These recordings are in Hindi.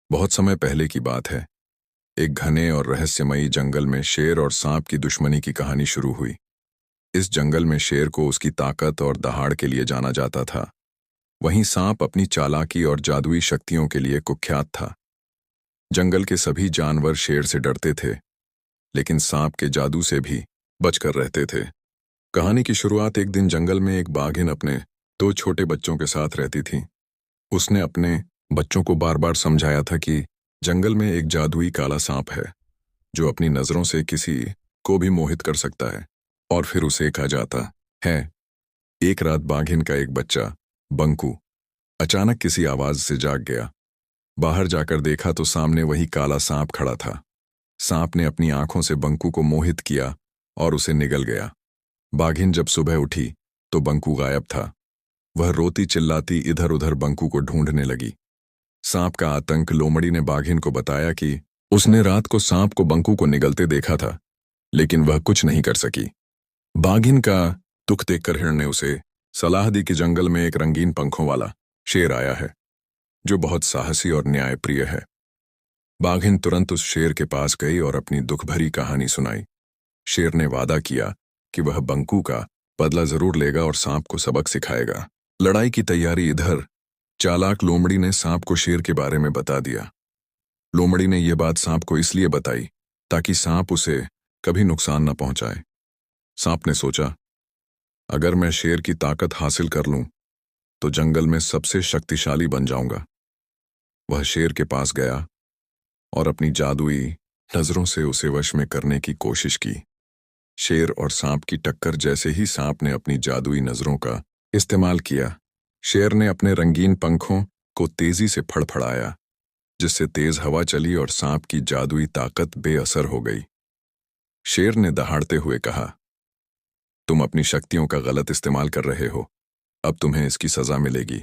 बहुत समय पहले की बात है। एक घने और रहस्यमयी जंगल में शेर और सांप की दुश्मनी की कहानी शुरू हुई। इस जंगल में शेर को उसकी ताकत और दहाड़ के लिए जाना जाता था। वहीं सांप अपनी चालाकी और जादुई शक्तियों के लिए कुख्यात था। जंगल के सभी जानवर शेर से डरते थे, लेकिन सांप के जादू से भी बचकर रहते थे। कहानी की शुरुआत एक दिन जंगल में एक बाघिन अपने दो छोटे बच्चों के साथ रहती थी। उसने अपने बच्चों को बार बार समझाया था कि जंगल में एक जादुई काला सांप है जो अपनी नजरों से किसी को भी मोहित कर सकता है और फिर उसे खा जाता है। एक रात बाघिन का एक बच्चा बंकू अचानक किसी आवाज से जाग गया। बाहर जाकर देखा तो सामने वही काला सांप खड़ा था। सांप ने अपनी आंखों से बंकू को मोहित किया और उसे निगल गया। बाघिन जब सुबह उठी तो बंकू गायब था। वह रोती चिल्लाती इधर उधर बंकू को ढूंढने लगी। सांप का आतंक लोमड़ी ने बाघिन को बताया कि उसने रात को सांप को बंकू को निगलते देखा था, लेकिन वह कुछ नहीं कर सकी। बाघिन का दुख देखकर हिरण ने उसे सलाह दी कि जंगल में एक रंगीन पंखों वाला शेर आया है जो बहुत साहसी और न्यायप्रिय है। बाघिन तुरंत उस शेर के पास गई और अपनी दुख भरी कहानी सुनाई। शेर ने वादा किया कि वह बंकू का बदला जरूर लेगा और सांप को सबक सिखाएगा। लड़ाई की तैयारी इधर चालाक लोमड़ी ने सांप को शेर के बारे में बता दिया। लोमड़ी ने यह बात सांप को इसलिए बताई ताकि सांप उसे कभी नुकसान न पहुंचाए। सांप ने सोचा, अगर मैं शेर की ताकत हासिल कर लूं तो जंगल में सबसे शक्तिशाली बन जाऊंगा। वह शेर के पास गया और अपनी जादुई नजरों से उसे वश में करने की कोशिश की। शेर और सांप की टक्कर जैसे ही सांप ने अपनी जादुई नजरों का इस्तेमाल किया, शेर ने अपने रंगीन पंखों को तेजी से फड़फड़ाया, जिससे तेज हवा चली और सांप की जादुई ताकत बेअसर हो गई। शेर ने दहाड़ते हुए कहा, तुम अपनी शक्तियों का गलत इस्तेमाल कर रहे हो, अब तुम्हें इसकी सजा मिलेगी।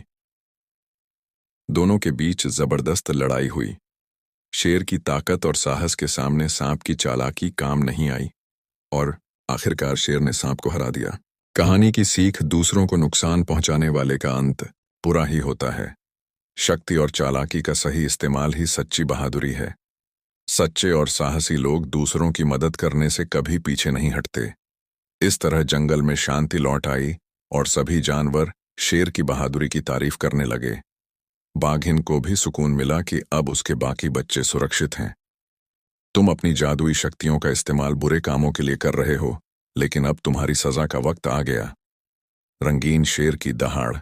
दोनों के बीच जबरदस्त लड़ाई हुई। शेर की ताकत और साहस के सामने सांप की चालाकी काम नहीं आई और आखिरकार शेर ने सांप को हरा दिया। कहानी की सीख, दूसरों को नुकसान पहुंचाने वाले का अंत बुरा ही होता है। शक्ति और चालाकी का सही इस्तेमाल ही सच्ची बहादुरी है। सच्चे और साहसी लोग दूसरों की मदद करने से कभी पीछे नहीं हटते। इस तरह जंगल में शांति लौट आई और सभी जानवर शेर की बहादुरी की तारीफ करने लगे। बाघिन को भी सुकून मिला कि अब उसके बाकी बच्चे सुरक्षित हैं। तुम अपनी जादुई शक्तियों का इस्तेमाल बुरे कामों के लिए कर रहे हो, लेकिन अब तुम्हारी सजा का वक्त आ गया। रंगीन शेर की दहाड़।